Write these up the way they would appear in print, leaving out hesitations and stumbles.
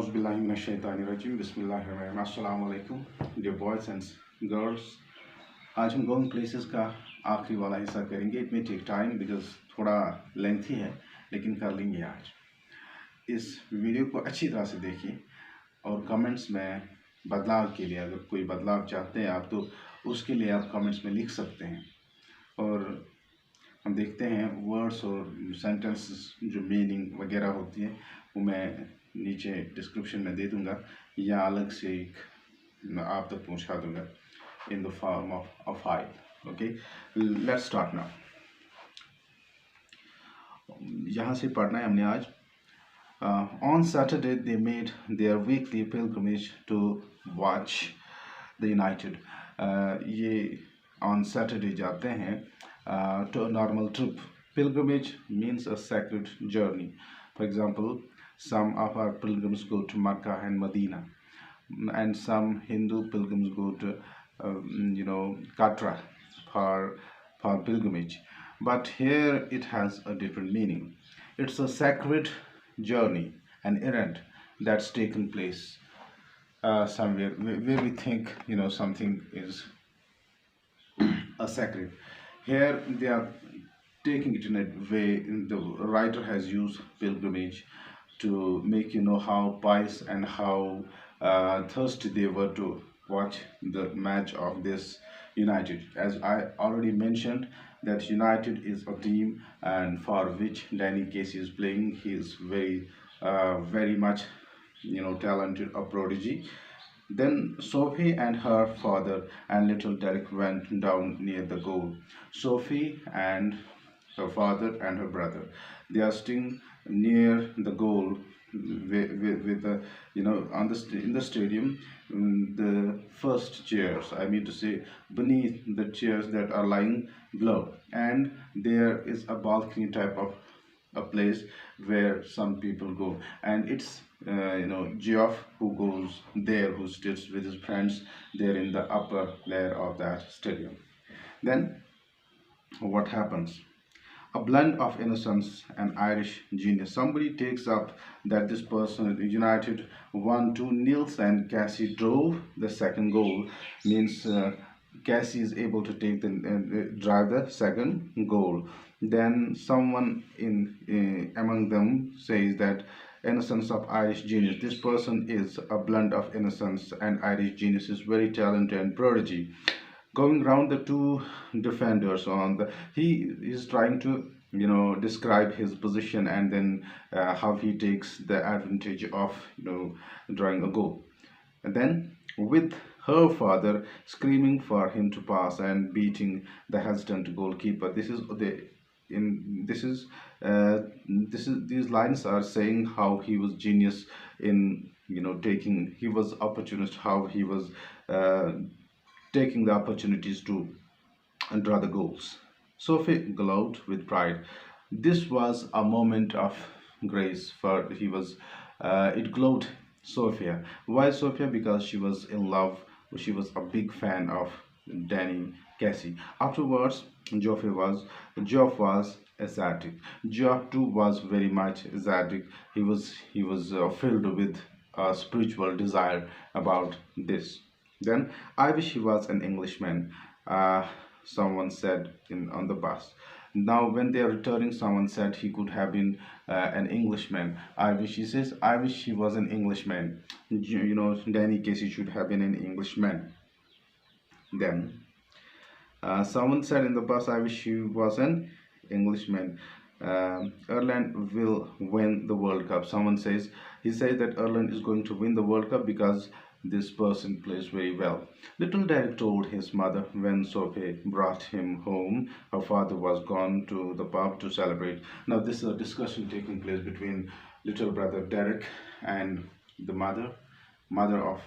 Auzubillahiminash-shaytanir-rajim. Bismillahir-rahmanir-rahim. Assalamu alaikum, dear boys and girls. आज हम going places का आखिरी वाला हिस्सा करेंगे. इट में टेक टाइम बिकॉज थोड़ा लेंथी है, लेकिन कर लेंगे आज. इस वीडियो को अच्छी तरह से देखिए और कमेंट्स में बदलाव के लिए, अगर कोई बदलाव चाहते हैं आप, तो उसके लिए आप कमेंट्स में लिख सकते हैं. और हम देखते हैं वर्ड्स और सेंटेंसेस जो मीनिंग वगैरह होती है वो मैं नीचे डिस्क्रिप्शन में दे दूंगा या अलग से एक आप तक पहुंचा दूंगा in the form of a file. Okay, let's start now. यहाँ से पढ़ना है हमने आज. On Saturday they made their weekly pilgrimage to watch the United. ये ऑन सैटरडे जाते हैं to a normal trip. Pilgrimage means a sacred journey. For example, some of our pilgrims go to Makkah and Medina, and some Hindu pilgrims go to, Katra for pilgrimage. But here it has a different meaning. It's a sacred journey, an errand that's taken place somewhere where we think something is a sacred. Here they are taking it in a way. The writer has used pilgrimage to make you know how pious and how thirsty they were to watch the match of this United. As I already mentioned, that United is a team and for which Danny Casey is playing. He is very much talented, a prodigy. Then Sophie and her father and little Derek went down near the goal. Sophie and her father and her brother, they are staying near the goal with the in the stadium. The first chairs, I mean to say, beneath the chairs that are lying below, and there is a balcony type of a place where some people go, and it's Geoff who goes there, who sits with his friends there in the upper layer of that stadium. Then what happens? A blend of innocence and Irish genius. Somebody takes up that this person United 1-2 nils and Cassie drove the second goal. Means Cassie is able to take the drive the second goal. Then someone among them says that innocence of Irish genius. This person is a blend of innocence and Irish genius. Is very talented and prodigy. Going round the two defenders he is trying to describe his position, and then how he takes the advantage of drawing a goal. And then with her father screaming for him to pass and beating the hesitant goalkeeper. These lines are saying how he was genius in he was opportunist, how he was taking the opportunities to draw the goals. Sophie glowed with pride. This was a moment of grace for it glowed Sophia. Why Sophia? Because she was in love. She was a big fan of Danny Casey. Afterwards, Geoff was ecstatic. Geoff too was very much ecstatic. He was filled with a spiritual desire about this. Then I wish he was an Englishman. Someone said on the bus. Now when they are returning, someone said he could have been an Englishman. He says, I wish he was an Englishman. Danny Casey should have been an Englishman. Then someone said in the bus, I wish he was an Englishman. Ireland will win the World Cup. He says that Ireland is going to win the World Cup because this person plays very well. Little Derek told his mother when Sophie brought him home, her father was gone to the pub to celebrate. Now this is a discussion taking place between little brother Derek and the mother of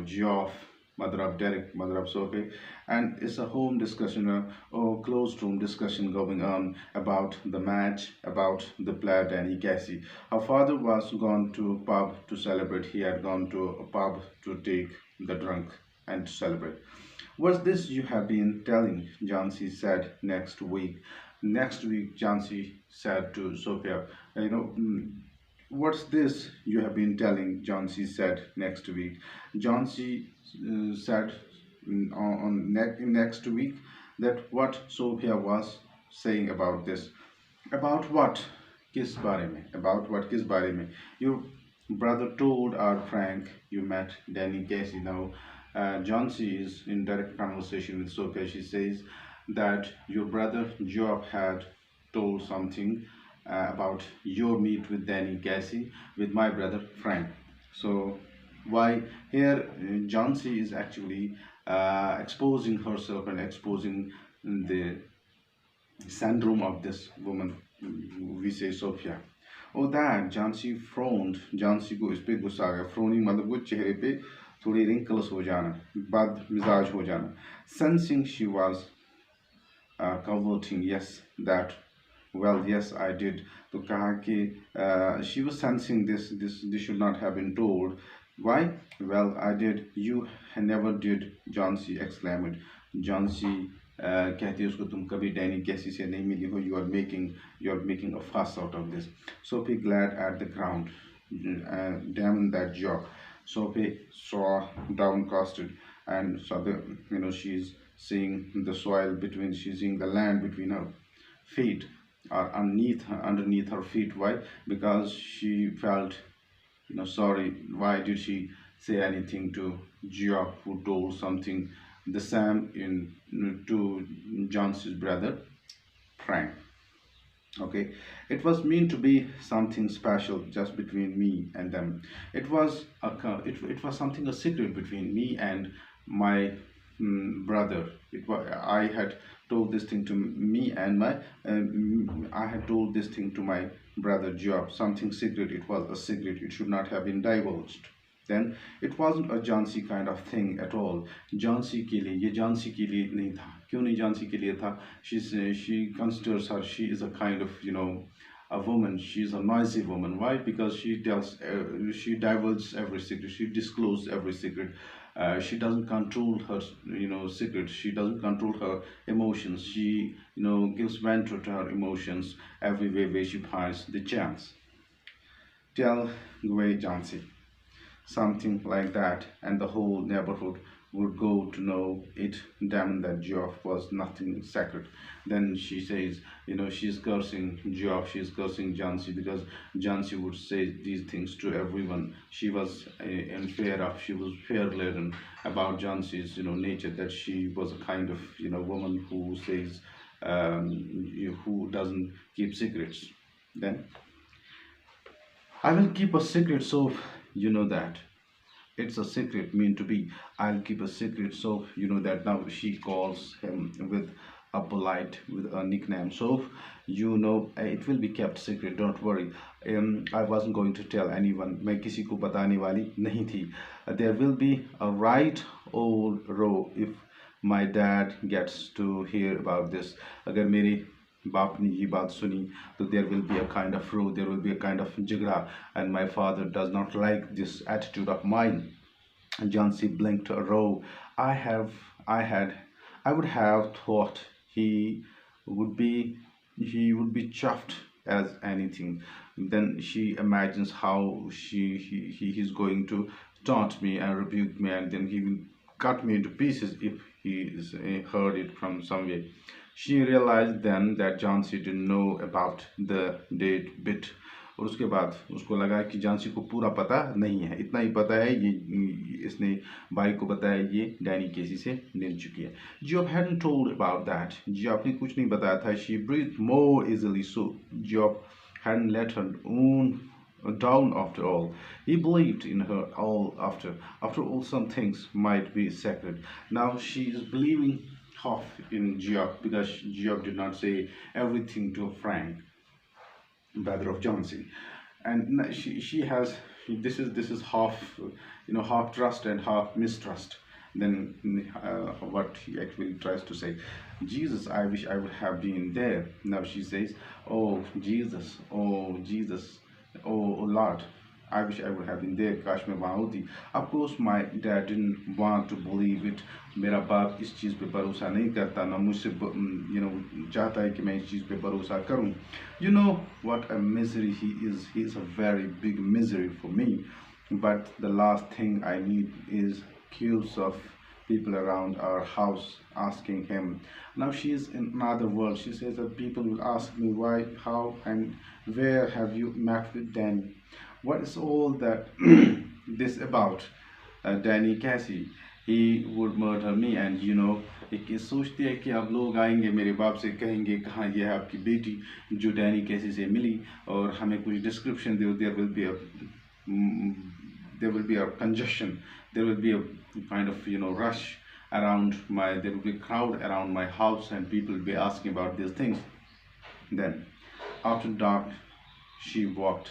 Geoff, mother of Derek, mother of Sophie, and it's a home discussion, or closed room discussion going on about the match, about the player Danny Casey. Her father was gone to pub to celebrate. He had gone to a pub to take the drunk and to celebrate. What's this you have been telling? Jancy said next week. Next week, Jancy said to Sophia, What's this you have been telling? John C. said next week. John C. Said in next week that what Sophia was saying about this. About what? किस बारे में? About what? किस बारे में? Your brother told our Frank you met Danny Casey. Now, John C. is in direct conversation with Sophia. She says that your brother Job had told something about your meet with Danny Casey with my brother Frank. So, why here John C. is actually exposing herself and exposing the syndrome of this woman, we say Sophia. Oh, that Jansi frowned. Jansi को इस पे गुस्सा आ गया. Frowning मतलब वो चेहरे पे थोड़ी wrinkles हो जाना, बद मिजाज हो जाना. Sensing she was coveting, yes, that. Well, yes, I did. तो कहा कि she was sensing this should not have been told. Why? Well, I did. You never did. Jansi exclaimed. Jansi कहती है उसको तुम कभी डैनी कैसी से नहीं मिली हो. You are making a fuss out of this. Sophie glared at the ground. Damn that job. Sophie saw downcasted and saw the she's seeing the soil between, she's seeing the land between her feet or underneath her feet. Why? Because she felt sorry. Why did she say anything to Job, who told something the same to John's brother Frank? Okay, it was meant to be something special just between me and them. It was it was something, a secret between me and my brother. It was, I had told this thing to me and my I had told this thing to my brother Job. Something secret. It was a secret. It should not have been divulged. Then it wasn't a Jansi kind of thing at all. Jansi के लिए, ये Jansi के लिए नहीं था. क्यों नहीं Jansi के लिए था? She considers her, she is a kind of a woman. She's a noisy woman. Why? Because she tells she divulges every secret. She discloses every secret. She doesn't control her secrets. She doesn't control her emotions. She gives vent to her emotions every way she finds the chance. Tell Gui Jansi something like that, and the whole neighborhood would go to know it. Damn, that Job was nothing sacred. Then she says, she's cursing Job, she's cursing Jansi, because Jansi would say these things to everyone. She was in fear of, she was fear laden about Jansi's nature, that she was a kind of woman who says who doesn't keep secrets. Then I will keep a secret, so that it's a secret mean to be. I'll keep a secret, so that. Now she calls him with with a nickname. So it will be kept secret, don't worry. I wasn't going to tell anyone. मैं किसी को बताने वाली नहीं थी. There will be a right old row if my dad gets to hear about this. अगर मेरे बाप ने ये बात सुनी तो there will be a kind of row, there will be a kind of झगड़ा, and my father does not like this attitude of mine. Jansi blinked a row. I would have thought he would be chuffed as anything. Then she imagines how he is going to taunt me and rebuke me, and then he will cut me into pieces if he heard it from somewhere. She realized then that Jansi didn't know about the date bit. और उसके बाद उसको लगा कि जानसी को पूरा पता नहीं है. इतना ही पता है ये इसने भाई को बताया ये डैनी केसी से मिल चुकी है. Job hadn't told about that. Job ने कुछ नहीं बताया था. She breathed more easily, so Job hadn't let her own down after all. He believed in her all after all. Some things might be sacred. Now she is believing half in Job, because Job did not say everything to Frank, brother of Jansi, and she has this is half half trust and half mistrust. Then what he actually tries to say, Jesus, I wish I would have been there. Now she says, oh Jesus, oh Jesus, oh Lord, I wish I would have been there. काश मैं वहाँ होती. Of course, my dad didn't want to believe it. मेरा बाप इस चीज़ पे भरोसा नहीं करता, ना मुझसे चाहता है कि मैं इस चीज़ पे भरोसा करूँ. You know what a misery he is. He is a very big misery for me. But the last thing I need is queues of people around our house asking him. Now she is in another world. She says that people will ask me why, how, and where have you met with Danny? What is all that this about? Danny Cassie, he would murder me. And एक ये सोचती है कि अब लोग आएंगे मेरे बाप से कहेंगे कहाँ ये है आपकी बेटी जो डैनी कैसी से मिली और हमें कुछ डिस्क्रिप्शन दो. There will be a congestion, there will be a kind of rush around there will be a crowd around my house and people will be asking about these things. Then after dark she walked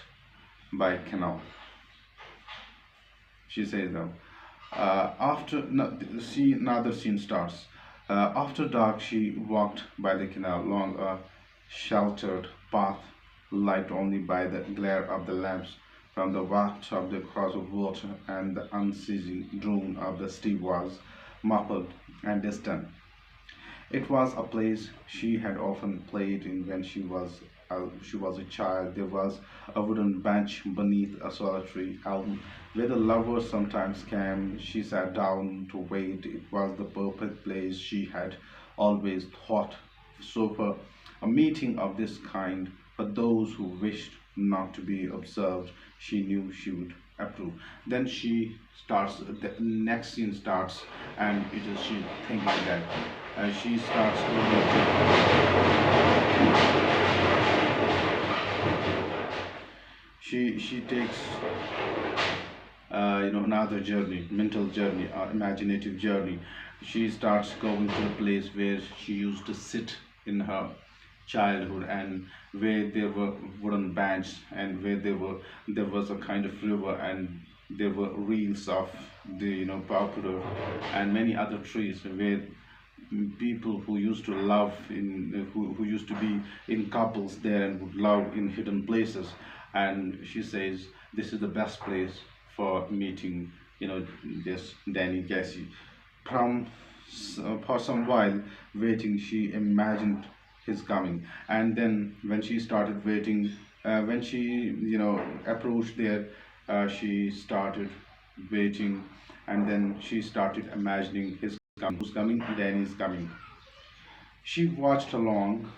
by canal. She says now, another scene starts. After dark she walked by the canal along a sheltered path lighted only by the glare of the lamps from the waft of the cross of water, and the unceasing drone of the steam was muffled and distant. It was a place she had often played in when she was a child. There was a wooden bench beneath a solitary elm where the lovers sometimes came. She sat down to wait. It was the perfect place, she had always thought. So for a meeting of this kind, for those who wished not to be observed, she knew she would approve. Then she starts, the next scene starts, and it is she thinking that she starts she takes another journey, mental journey, imaginative journey. She starts going to the place where she used to sit in her childhood, and where there were wooden benches, and where there was a kind of river, and there were reels of the poplar and many other trees where people who used to love who used to be in couples there and would love in hidden places. And she says this is the best place for meeting this Danny Cassie. From for some while waiting, she imagined his coming, and then when she started waiting, when she approached there, she started waiting, and then she started imagining his coming. Who's coming? Danny's coming. She watched along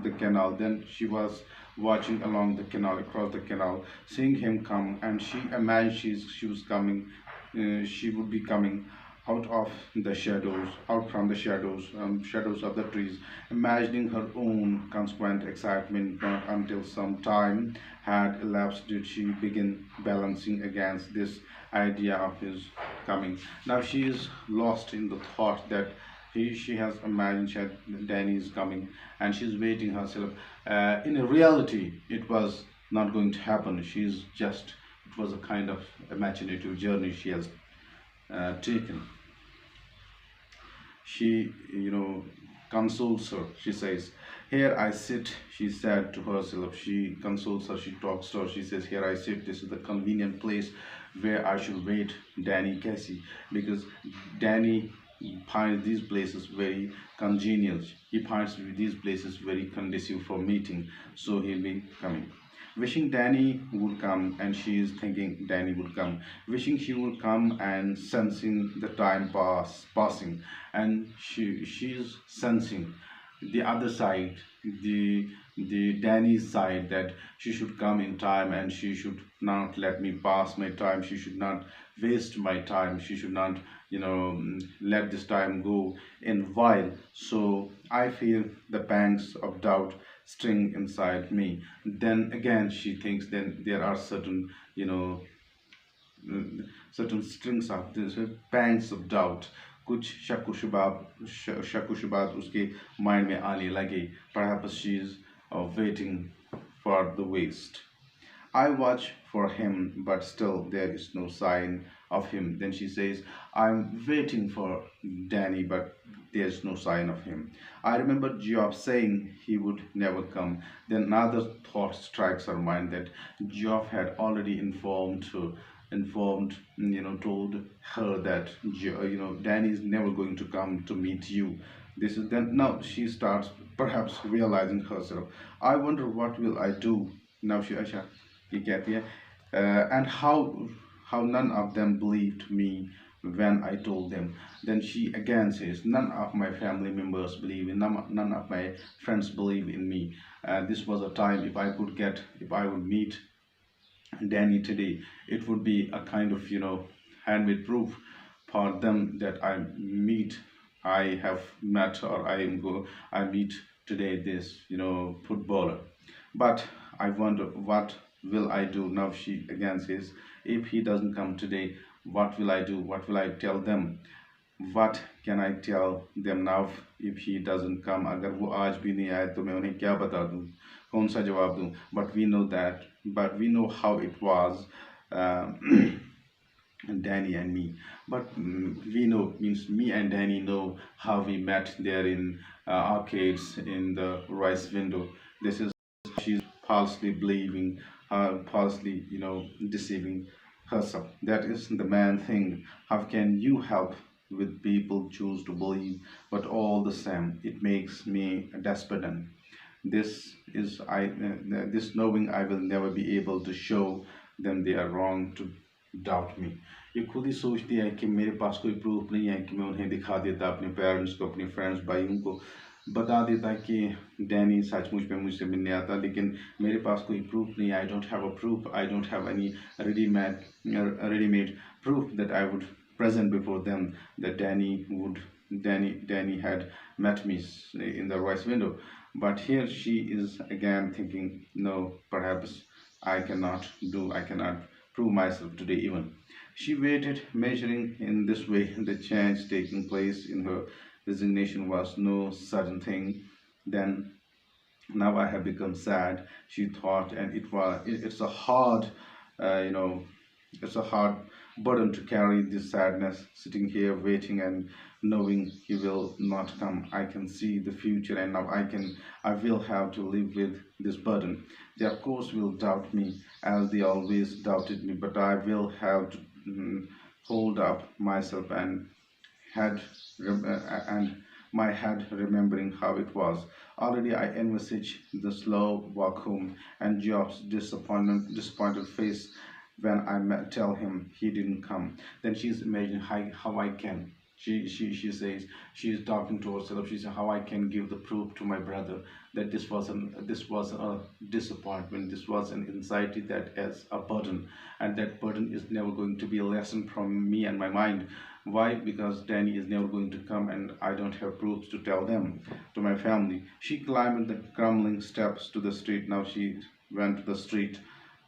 the canal. Then she was watching along the canal, across the canal, seeing him come, and she imagined she was coming. She would be coming out of the shadows, out from the shadows of the trees, imagining her own consequent excitement. Not until some time had elapsed did she begin balancing against this idea of his coming. Now she is lost in the thought that she has imagined Danny is coming, and she's waiting herself. In reality, it was not going to happen. It was a kind of imaginative journey she has taken. She consoles her. She says, here I sit. She said to herself. She consoles her. She talks to her. She says, here I sit. This is the convenient place where I should wait Danny Cassie, because Danny finds these places very congenial. He finds these places very conducive for meeting, so he'll be coming. Wishing Danny would come, and she is thinking Danny would come. Wishing she would come, and sensing the time passing, and she's sensing the other side, the Danny's side, that she should come in time, and she should not let me pass my time. She should not waste my time. She should not let this time go in while. So I feel the pangs of doubt sting inside me. Then again she thinks, then there are certain certain strings of this pangs of doubt. कुछ शक व शुबात उसके mind में आने लगे. Perhaps she is waiting for the waste. I watch for him, but still there is no sign of him. Then she says, I'm waiting for Danny, but there's no sign of him. I remember Job saying he would never come. Then another thought strikes her mind that Job had already told her that Danny is never going to come to meet you. This is then now she starts perhaps realizing herself. I wonder what will I do now. She अच्छा ये कहती है and how none of them believed me when I told them. Then she again says, none of my family members believe in none of my friends believe in me. This was a time if I would meet Danny today, it would be a kind of handmade proof for them that I have met or I meet today this footballer. But I wonder what will I do now? She again says, if he doesn't come today, what will I do? What will I tell them? What can I tell them now if he doesn't come? अगर वो आज भी नहीं आए तो मैं उन्हें क्या बता दूँ, कौन सा जवाब दूँ? But we know how it was, uh, Danny and me. But we know means me and Danny know how we met there in arcades in the rice window. This is she's falsely believing, falsely deceiving herself. That is the man thing. How can you help with people choose to believe, but all the same, it makes me despondent. This is this knowing I will never be able to show them they are wrong to doubt me. ये खुद ही सोचती है कि मेरे पास कोई proof नहीं है कि मैं उन्हें दिखा देता अपने पेरेंट्स को, अपने फ्रेंड्स भाइयों को बता देता कि डैनी सचमुच में मुझसे मिलने आता, लेकिन मेरे पास कोई प्रूफ नहीं. I don't have a proof, I don't have any ready-made proof that I would present before them that Danny had met me in the rice window. But here she is again thinking, no, perhaps I cannot prove myself today even. She waited, measuring in this way the change taking place in her resignation was no sudden thing. Then now I have become sad, she thought, and it's a hard, uh, you know, it's a hard burden to carry this sadness, sitting here waiting and knowing he will not come. I can see the future, and now I will have to live with this burden. They of course will doubt me as they always doubted me, but I will have to hold up myself had and my head remembering how it was. Already I envisage the slow walk home and Job's disappointed face when tell him he didn't come. Then she's imagining how I can. She says she's talking to herself. She says how I can give the proof to my brother that this was a disappointment. This was an anxiety that is a burden, and that burden is never going to be a lesson from me and my mind. Why? Because Danny is never going to come, and I don't have proofs to tell them to my family. She climbed the crumbling steps to the street. Now she went to the street.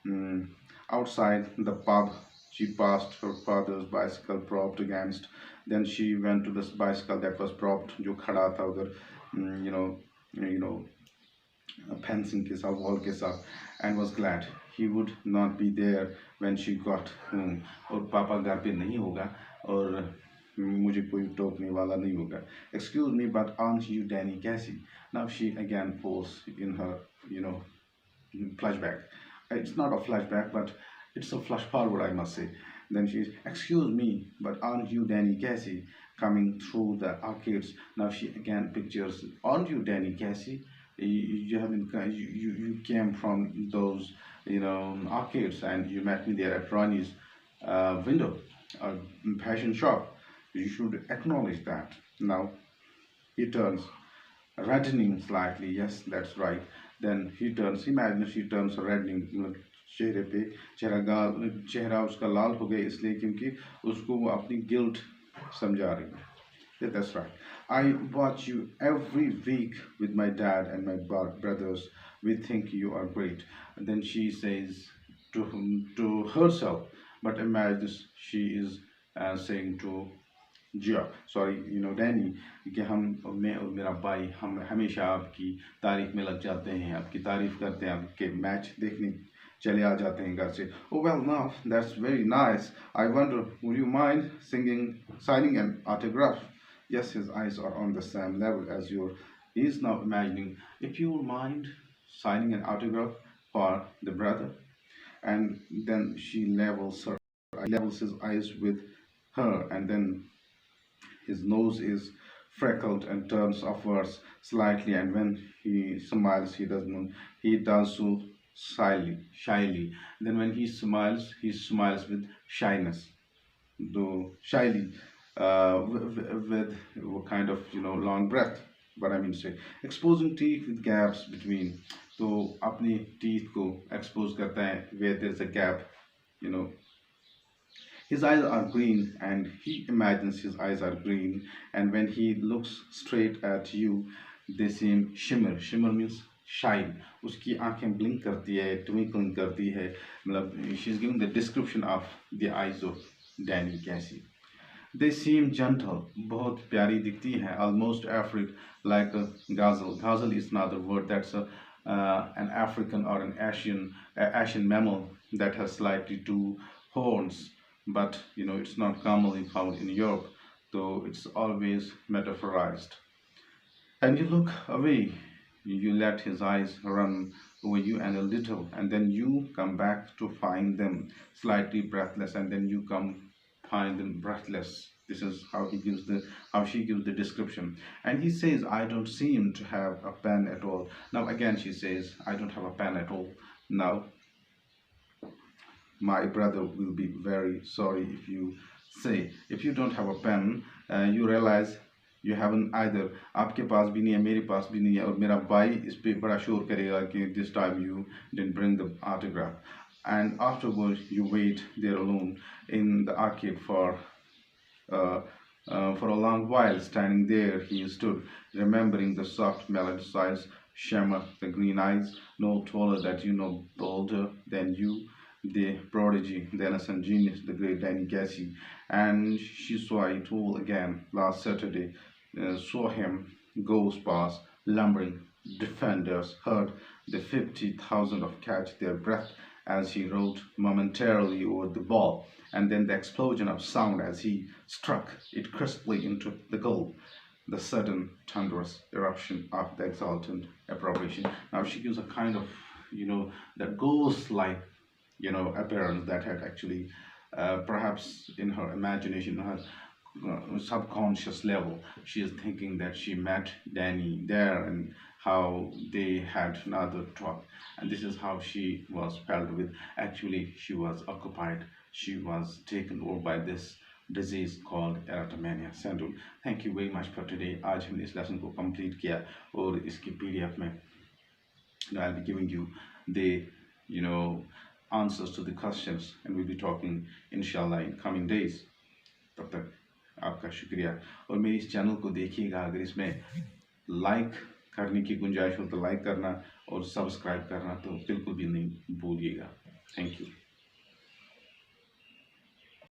Mm, Outside the pub, she passed her father's bicycle propped against. Then she went to this bicycle that was propped, जो खड़ा था उधर, you know, fencing के साथ, wall के साथ, and was glad he would not be there when she got home. और पापा घर पे नहीं होगा और मुझे कोई टोकने वाला नहीं होगा. Excuse me, but aren't you Danny Cassie? Now she again falls in her, flashback. It's not a flashback, but it's a flash forward, I must say. Then she's, excuse me, but aren't you Danny Cassie coming through the arcades? Now she again pictures, aren't you Danny Cassie? You haven't, you came from those, arcades, and you met me there at Ronnie's window, fashion shop. You should acknowledge that. Now he turns, reddening slightly. Yes, that's right. Then he turns, imagine she turns reddening, चेहरे पे चेहरा उसका लाल हो गया इसलिए क्योंकि उसको वो अपनी गिल्ट समझा रही है. Yeah, that's right. I watch you every week with my dad and my brothers. We think you are great. And then she says to herself, but imagine she is saying to sorry Danny कि मैं और मेरा भाई हम हमेशा आपकी तारीफ में लग जाते हैं, आपकी तारीफ करते हैं, आपके मैच देखने चले आ जाते हैं घर से. Oh well, now that's very nice. I wonder, would you mind signing an autograph? Yes, his eyes are on the same level as yours. He is now imagining, if you would mind signing an autograph for the brother. And then levels his eyes with her, and then his nose is freckled and turns upwards slightly, and when he smiles, he does so shyly. Then when he smiles with shyness, though shyly, with a kind of long breath. But I mean to say, exposing teeth with gaps between. तो अपनी teeth को expose करता है where there's a gap, you know. His eyes are green, and he imagines his eyes are green, and when he looks straight at you, they seem shimmer. Shimmer means shine. उसकी आंखें blink करती है, twinkling करती है. मतलब she's giving the description of the eyes of Danny Casey. They seem gentle, बहुत प्यारी दिखती है, almost African, like a gazelle. Gazelle is another word that's an African or an Asian mammal that has slightly two horns, but it's not commonly found in Europe, though it's always metaphorized. And you look away, you let his eyes run over you and a little, and then you come back to find them slightly breathless, and then you come find them breathless. This is how she gives the description. And he says, I don't seem to have a pen at all. Now again she says, I don't have a pen at all. Now my brother will be very sorry if you don't have a pen, you realize you haven't either. आपके पास भी नहीं है, मेरे पास भी नहीं है, और मेरा भाई इस पे बड़ा शोर करेगा कि this time you didn't bring the autograph. And afterwards you wait there alone in the arcade for a long while. Standing there he stood, remembering the soft melodicized shimmer, the green eyes, no taller that bolder than you, the prodigy, the innocent genius, the great Danny Casey. And she saw it all again last Saturday, saw him go past, lumbering defenders, heard the 50,000 of catch their breath as he rode momentarily over the ball, and then the explosion of sound as he struck it crisply into the goal, the sudden thunderous eruption of the exultant approbation. Now she gives a kind of, that ghost-like, appearance that had actually, perhaps in her imagination, her subconscious level, she is thinking that she met Danny there and how they had another talk, and this is how she was felt with. Actually, she was occupied. She was taken over by this disease called erotomania syndrome. Thank you very much for today. आज हमने इस lesson को complete किया, और इसकी PDF में I'll be giving you the answers to the questions, and we'll be talking inshallah in coming days. तब तक आपका शुक्रिया, और मेरी इस चैनल को देखिएगा. अगर इसमें लाइक करने की गुंजाइश हो तो लाइक करना, और सब्सक्राइब करना तो बिल्कुल भी नहीं भूलिएगा. Thank you.